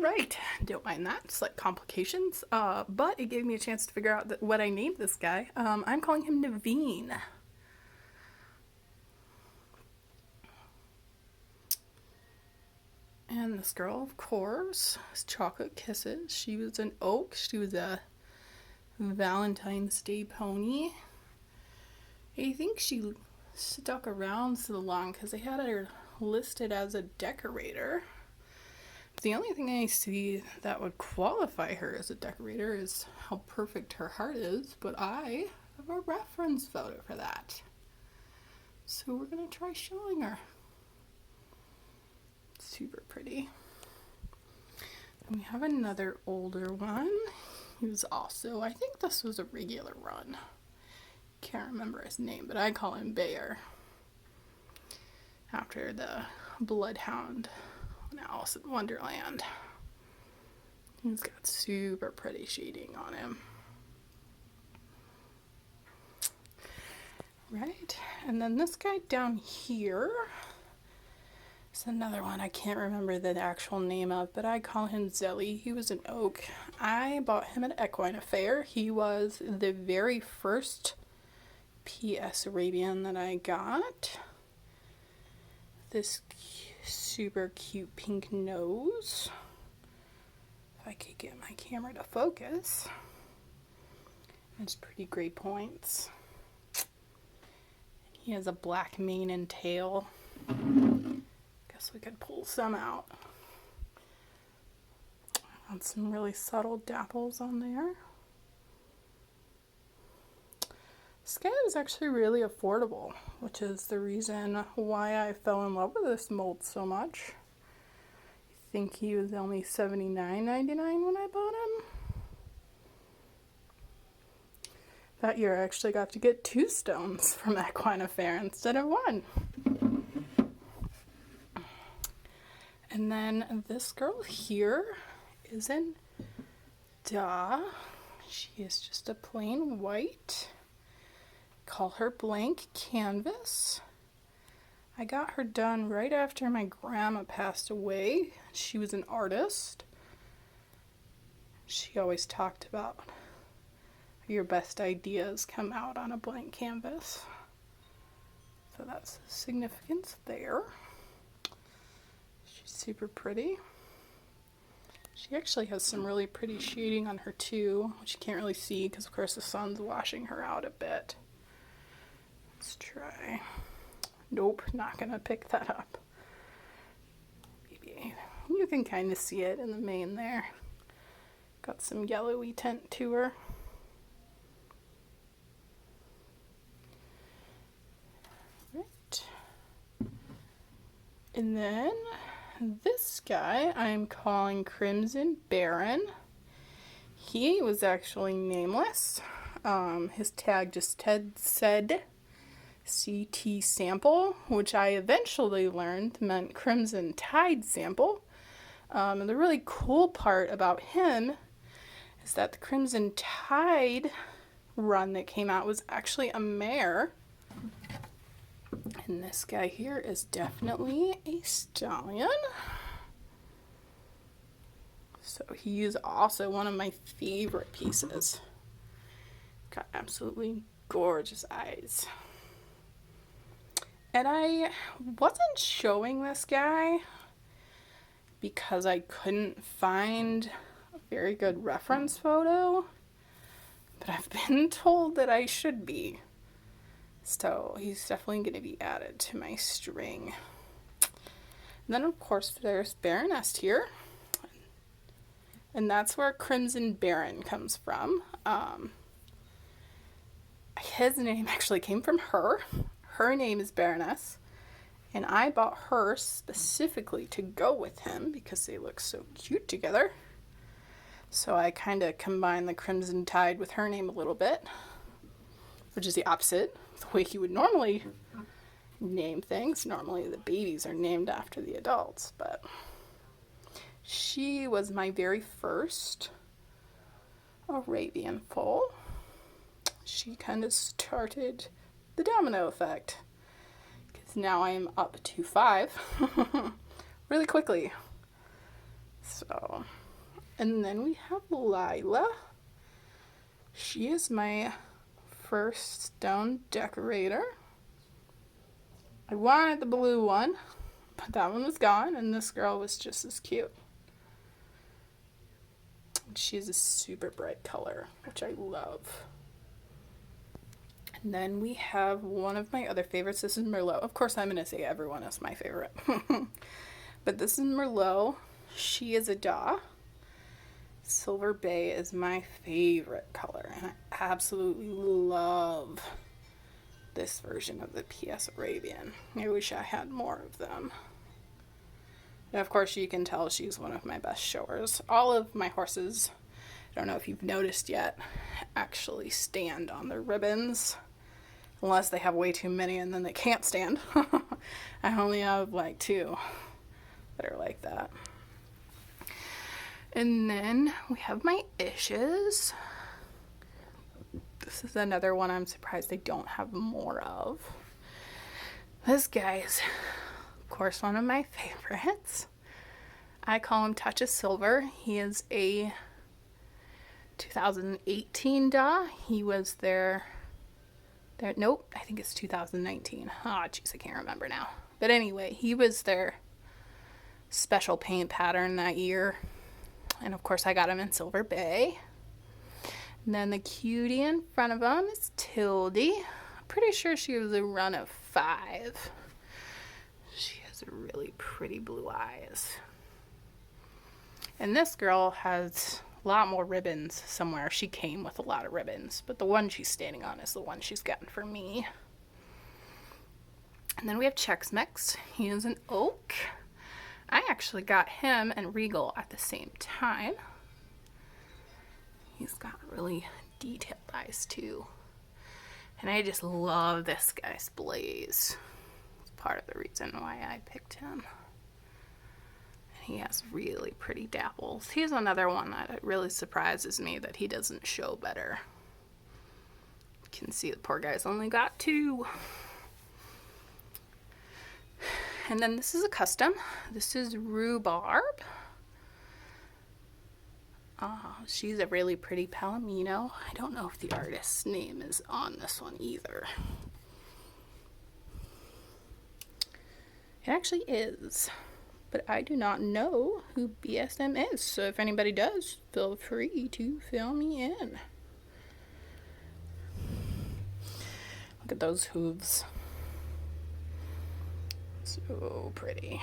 Alright, don't mind that, slight complications, but it gave me a chance to figure out what I named this guy. I'm calling him Naveen. And this girl, of course, is Chocolate Kisses. She was an oak. She was a Valentine's Day pony. I think she stuck around so long because they had her listed as a decorator. The only thing I see that would qualify her as a decorator is how perfect her heart is, but I have a reference photo for that. So we're going to try showing her. Super pretty. And we have another older one. He was also, I think this was a regular run. Can't remember his name, but I call him Bear. After the Bloodhound on Alice in Wonderland. He's got super pretty shading on him. Right, and then this guy down here is another one I can't remember the actual name of, but I call him Zelly. He was an oak. I bought him at Equine Affair. He was the very first PS Arabian that I got. This super cute pink nose. If I could get my camera to focus. It's pretty gray points. He has a black mane and tail. Guess we could pull some out. And some really subtle dapples on there. This guy was actually really affordable, which is the reason why I fell in love with this mold so much. I think he was only $79.99 when I bought him. That year I actually got to get 2 stones from Equine Affair instead of 1. And then this girl here is an Da. She is just a plain white. Call her Blank Canvas. I got her done right after my grandma passed away. She was an artist. She always talked about your best ideas come out on a blank canvas. So that's the significance there. She's super pretty. She actually has some really pretty shading on her too, which you can't really see because of course the sun's washing her out a bit. Let's try. Nope, not gonna pick that up. Maybe you can kind of see it in the mane there. Got some yellowy tint to her. Right. And then this guy I'm calling Crimson Baron. He was actually nameless. His tag just said CT sample, which I eventually learned meant Crimson Tide sample. And the really cool part about him is that the Crimson Tide run that came out was actually a mare. And this guy here is definitely a stallion. So he is also one of my favorite pieces. Got absolutely gorgeous eyes. And I wasn't showing this guy because I couldn't find a very good reference photo, but I've been told that I should be. So he's definitely going to be added to my string. And then of course there's Baroness here. And that's where Crimson Baron comes from. His name actually came from her. Her name is Baroness. And I bought her specifically to go with him because they look so cute together. So I kind of combined the Crimson Tide with her name a little bit, which is the opposite, the way you would normally name things. Normally the babies are named after the adults, but she was my very first Arabian foal. She kind of started the domino effect, because now I am up to 5 really quickly. So, and then we have Lila. She is my first stone decorator. I wanted the blue one, but that one was gone, and this girl was just as cute. She's a super bright color, which I love. And then we have one of my other favorites. This is Merlot. Of course, I'm going to say everyone is my favorite. But this is Merlot. She is a daw. Silver Bay is my favorite color, and I absolutely love this version of the PS Arabian. I wish I had more of them. And of course, you can tell she's one of my best showers. All of my horses, I don't know if you've noticed yet, actually stand on their ribbons. Unless they have way too many and then they can't stand. I only have like 2 that are like that. And then we have my Ishes. This is another one I'm surprised they don't have more of. This guy's, of course, one of my favorites. I call him Touch of Silver. He is a 2018 daw. He was there. Nope, I think it's 2019. Oh, jeez, I can't remember now. But anyway, he was their special paint pattern that year. And of course, I got him in Silver Bay. And then the cutie in front of him is Tildy. I'm pretty sure she was a run of 5. She has really pretty blue eyes. And this girl has a lot more ribbons somewhere. She came with a lot of ribbons, but the one she's standing on is the one she's gotten for me. And then we have Chex Mix. He is an oak. I actually got him and Regal at the same time. He's got really detailed eyes too. And I just love this guy's blaze. It's part of the reason why I picked him. He has really pretty dapples. He's another one that really surprises me that he doesn't show better. You can see the poor guy's only got 2. And then this is a custom. This is Rhubarb. She's a really pretty Palomino. I don't know if the artist's name is on this one either. It actually is. But I do not know who BSM is, so if anybody does, feel free to fill me in. Look at those hooves. So pretty.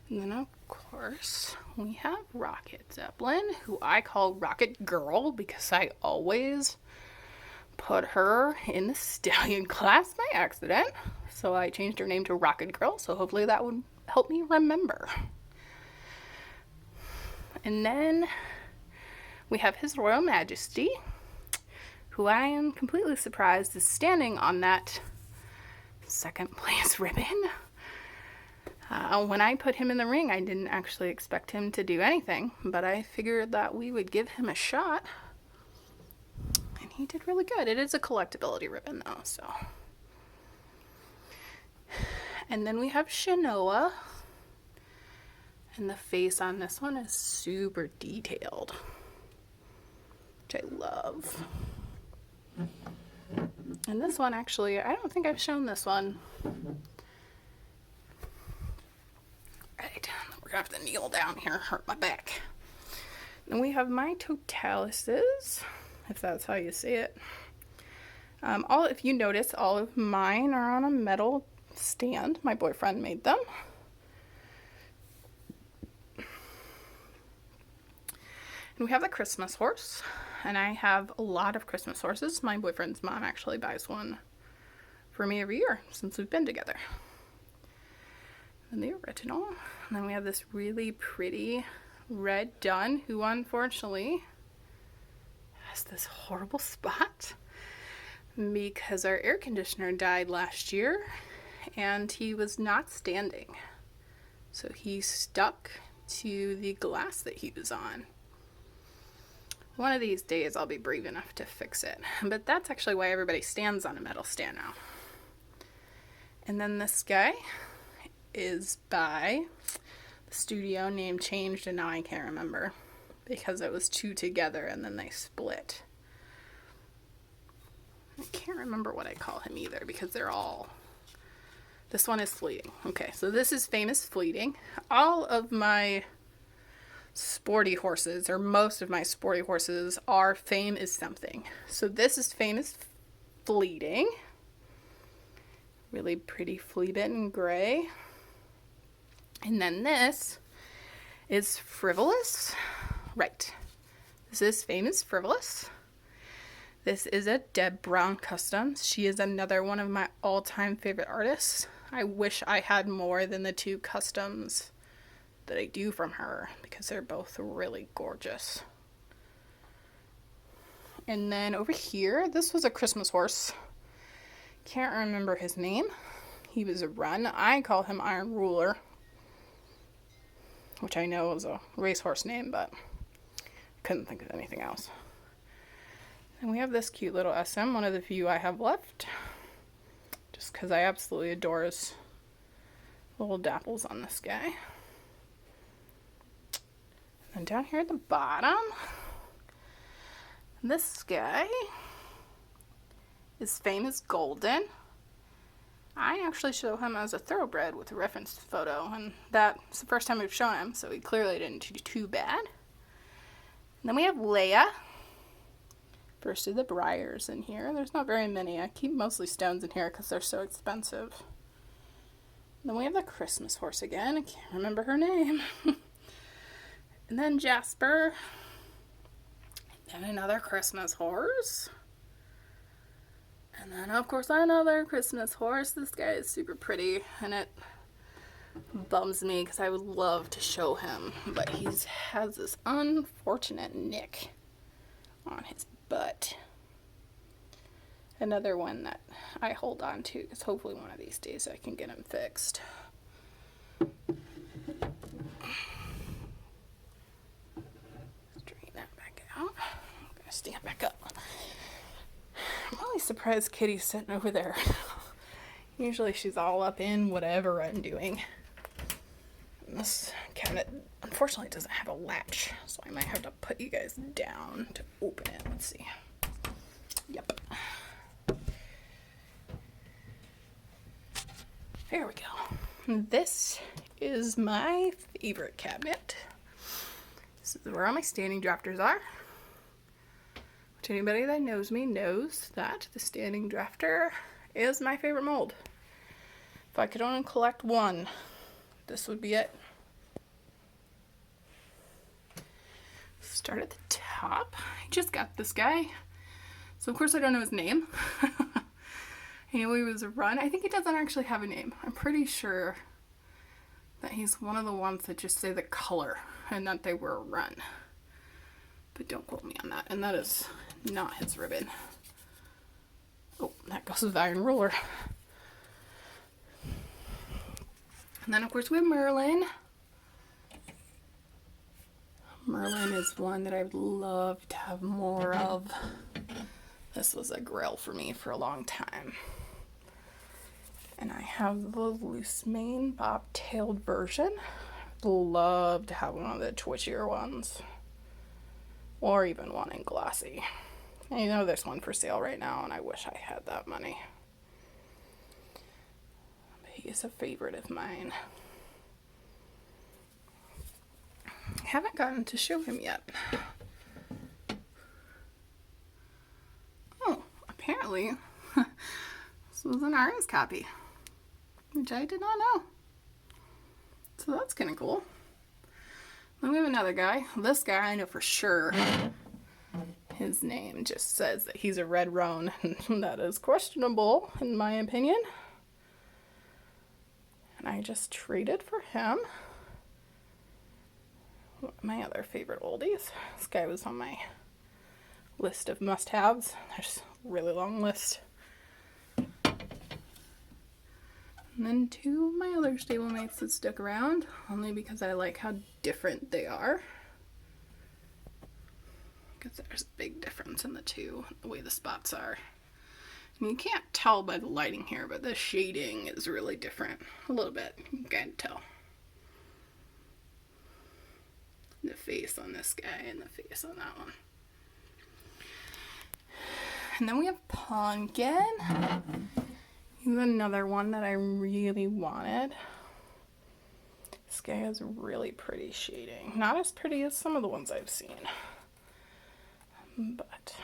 And then, of course, we have Rocket Zeppelin, who I call Rocket Girl because I always put her in the stallion class by accident. So I changed her name to Rocket Girl, so hopefully that would help me remember. And then we have His Royal Majesty, who I am completely surprised is standing on that 2nd place ribbon. When I put him in the ring, I didn't actually expect him to do anything, but I figured that we would give him a shot. And he did really good. It is a collectability ribbon though, so. And then we have Shanoa. And the face on this one is super detailed, which I love. And this one actually, I don't think I've shown this one. Right, we're gonna have to kneel down here, hurt my back. And we have my Totalises, if that's how you say it. If you notice, all of mine are on a metal stand. My boyfriend made them. And we have the Christmas horse, and I have a lot of Christmas horses. My boyfriend's mom actually buys one for me every year since we've been together. And the original. And then we have this really pretty red dun, who unfortunately has this horrible spot because our air conditioner died last year and he was not standing. So he stuck to the glass that he was on. One of these days I'll be brave enough to fix it. But that's actually why everybody stands on a metal stand now. And then this guy is by the studio, name changed, and now I can't remember because it was two together and then they split. I can't remember what I call him either because they're all... This one is Fleeting. Okay, so this is Famous Fleeting. All of my sporty horses, or most of my sporty horses, are Fame is Something. So this is Famous Fleeting. Really pretty flea bitten gray. And then this is Frivolous. Right. This is Famous Frivolous. This is a Deb Brown Customs. She is another one of my all-time favorite artists. I wish I had more than the two customs that I do from her because they're both really gorgeous. And then over here, this was a Christmas horse. Can't remember his name. He was a run. I call him Iron Ruler, which I know is a racehorse name, but couldn't think of anything else. And we have this cute little SM, one of the few I have left, just because I absolutely adore his little dapples on this guy. And down here at the bottom, this guy is Famous Golden. I actually show him as a thoroughbred with a reference photo, and that's the first time we've shown him, so he clearly didn't do too bad. And then we have Leia. First of the Briars in here. There's not very many. I keep mostly stones in here because they're so expensive. And then we have the Christmas horse again. I can't remember her name. And then Jasper. And then another Christmas horse. And then, of course, another Christmas horse. This guy is super pretty, and it bums me because I would love to show him, but he has this unfortunate nick on his butt. Another one that I hold on to because hopefully one of these days I can get him fixed. Straighten that back out. I'm gonna stand back up. I'm really surprised Kitty's sitting over there. Usually she's all up in whatever I'm doing. And this cabinet unfortunately doesn't have a latch, so I might have to put you guys down to open it. Let's see. Yep. There we go. This is my favorite cabinet. This is where all my standing drafters are. Which anybody that knows me knows that the standing drafter is my favorite mold. If I could only collect one, this would be it. Start at the top. I just got this guy. So of course I don't know his name. He was a run. I think he doesn't actually have a name. I'm pretty sure that he's one of the ones that just say the color and that they were a run. But don't quote me on that. And that is not his ribbon. Oh, that goes with Iron Ruler. And then of course we have Merlin. Merlin is one that I would love to have more of. This was a grail for me for a long time. And I have the loose mane bob-tailed version. Love to have one of the twitchier ones. Or even one in glossy. And you know there's one for sale right now and I wish I had that money. But he is a favorite of mine. I haven't gotten to show him yet. Oh, apparently this was an artist copy, which I did not know. So that's kind of cool. Then we have another guy. This guy I know for sure. His name just says that he's a red roan, and that is questionable in my opinion. And I just traded for him. My other favorite oldies. This guy was on my list of must-haves. There's a really long list. And then two of my other stablemates that stuck around, only because I like how different they are. Because there's a big difference in the two, the way the spots are. You can't tell by the lighting here, but the shading is really different. A little bit, you can tell. The face on this guy and the face on that one. And then we have Pumpkin. He's another one that I really wanted. This guy has really pretty shading. Not as pretty as some of the ones I've seen. But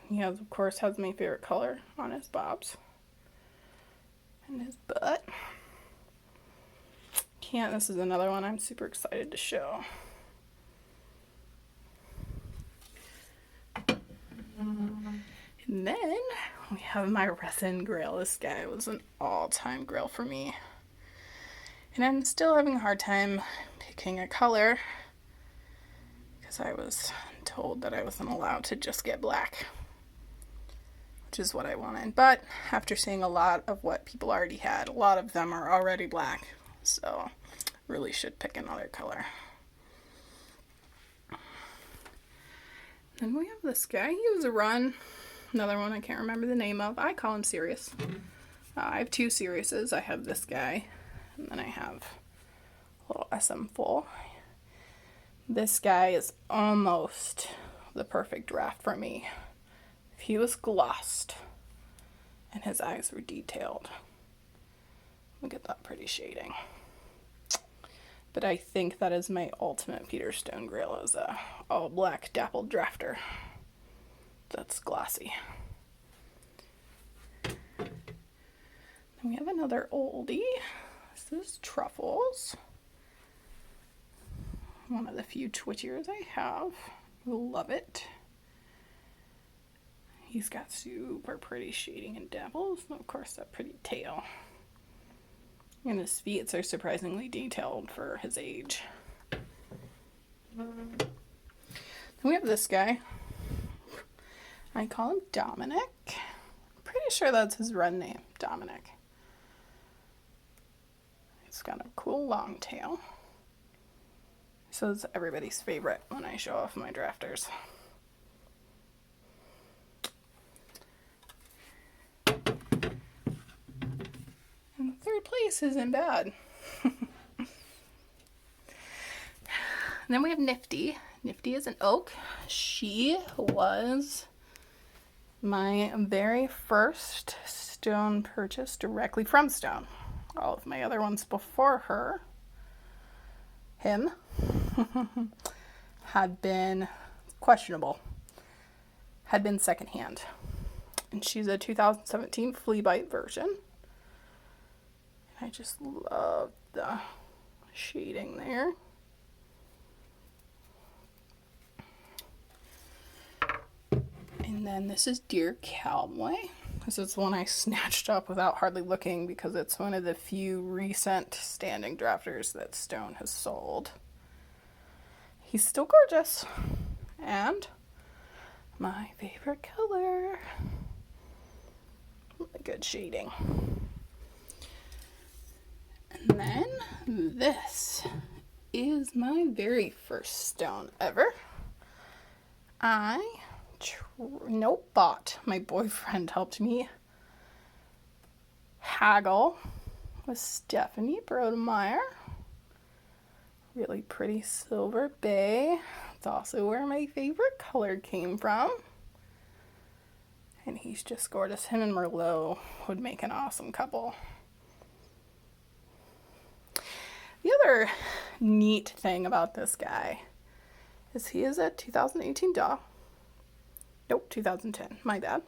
he has, of course, has my favorite color on his bobs. And his butt. This is another one I'm super excited to show. And then we have my resin grail. This guy was an all-time grail for me. And I'm still having a hard time picking a color because I was told that I wasn't allowed to just get black, which is what I wanted. But after seeing a lot of what people already had, a lot of them are already black. So really should pick another color. Then we have this guy. He was a run. Another one I can't remember the name of. I call him Sirius. I have two Siriuses. I have this guy, and then I have a little SM full. This guy is almost the perfect draft for me. If he was glossed and his eyes were detailed, look at that pretty shading. But I think that is my ultimate Peter Stone Grail, is a all black dappled drafter that's glossy. Then we have another oldie. This is Truffles. One of the few Twitchers I have. Love it. He's got super pretty shading and dapples. And of course, that pretty tail. And his feet are surprisingly detailed for his age. Then we have this guy. I call him Dominic. I'm pretty sure that's his run name, Dominic. He's got a cool long tail. So it's everybody's favorite when I show off my drafters. And third place isn't bad. Then we have Nifty. Nifty is an oak. She was my very first stone purchase directly from Stone. All of my other ones before him, had been questionable, had been secondhand. And she's a 2017 flea bite version. I just love the shading there. And then this is Dear Cowboy. This is one I snatched up without hardly looking because it's one of the few recent standing drafters that Stone has sold. He's still gorgeous. And my favorite color. Really good shading. And then this is my very first Stone ever. Bought. My boyfriend helped me haggle with Stephanie Brodemeyer. Really pretty silver bay. It's also where my favorite color came from. And he's just gorgeous. Him and Merlot would make an awesome couple. The other neat thing about this guy is he is a 2018 Daw. Nope, 2010. My bad.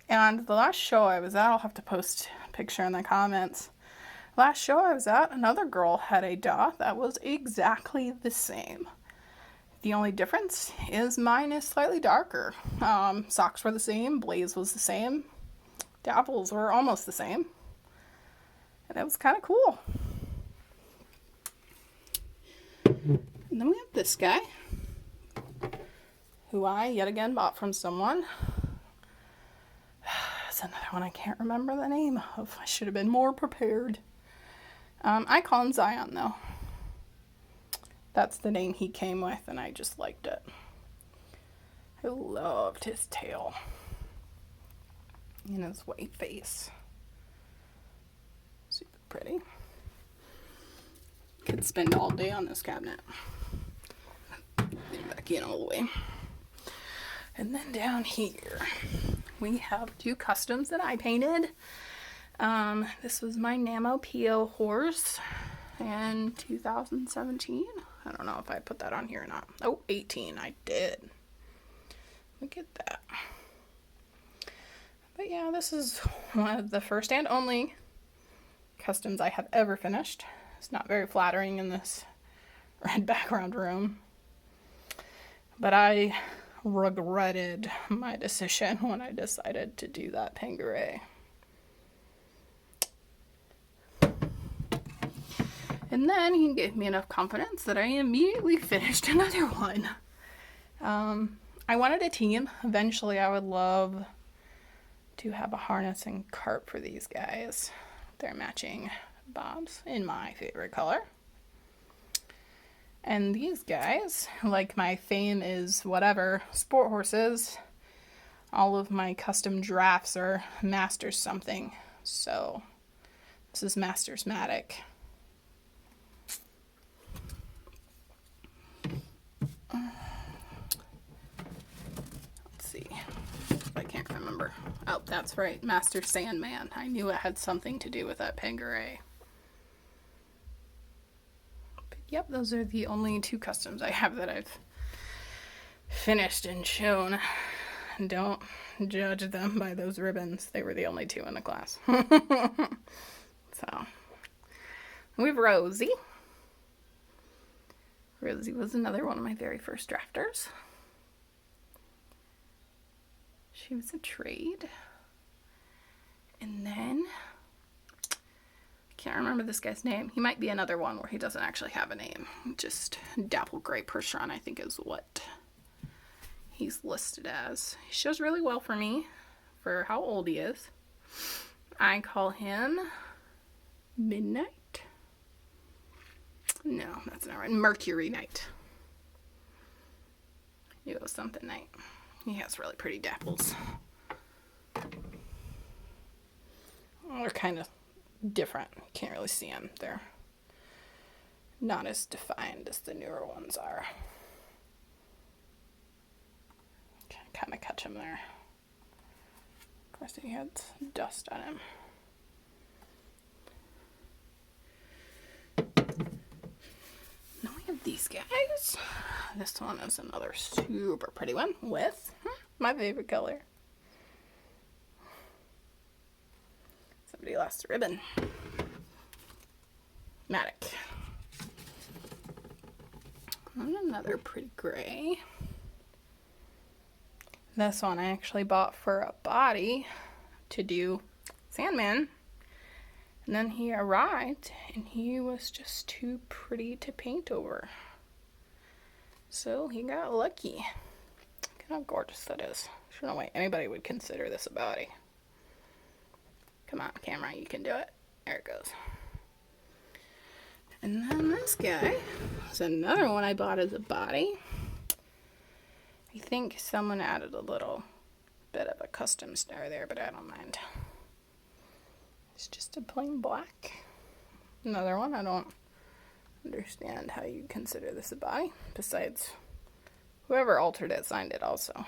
And the last show I was at, I'll have to post a picture in the comments. Last show I was at, another girl had a Daw that was exactly the same. The only difference is mine is slightly darker. Socks were the same, blaze was the same, dapples were almost the same. And it was kind of cool. And then we have this guy, who I, yet again, bought from someone. It's another one I can't remember the name of. I should have been more prepared. I call him Zion, though. That's the name he came with, and I just liked it. I loved his tail. and his white face. Super pretty. Could spend all day on this cabinet. Get it back in all the way. And then down here, we have 2 customs that I painted. This was my Namo Pio horse in 2017. I don't know if I put that on here or not. Oh, 18, I did. Look at that. But yeah, this is one of the first and only customs I have ever finished. It's not very flattering in this red background room. But I regretted my decision when I decided to do that Penguin. And then he gave me enough confidence that I immediately finished another one. I wanted a team. Eventually I would love to have a harness and cart for these guys. They're matching bobs in my favorite color. And these guys, like my fame is whatever, sport horses, all of my custom drafts are Masters something. So this is Masters Matic. Let's see if I can't remember. Oh, that's right, Master Sandman. I knew it had something to do with that Penguin. Yep, those are the only 2 customs I have that I've finished and shown. Don't judge them by those ribbons. They were the only 2 in the class. So, we have Rosie. Rosie was another one of my very first drafters. She was a trade. And then can't remember this guy's name. He might be another one where he doesn't actually have a name. Just Dapple Gray Percheron, I think, is what he's listed as. He shows really well for me for how old he is. I call him Midnight. No, that's not right. Mercury Night. It was something night. He has really pretty dapples. They're kind of different. You can't really see them. They're not as defined as the newer ones are. Can kind of catch him there. Of course, he had dust on him. Now we have these guys. This one is another super pretty one with my favorite color. Somebody lost a ribbon. Matic. And another pretty gray. This one I actually bought for a body to do Sandman. And then he arrived and he was just too pretty to paint over. So he got lucky. Look at how gorgeous that is. There's no way anybody would consider this a body. Come on, camera, you can do it. There it goes. And then this guy is another one I bought as a body. I think someone added a little bit of a custom star there, but I don't mind. It's just a plain black. Another one, I don't understand how you consider this a body. Besides, whoever altered it signed it also.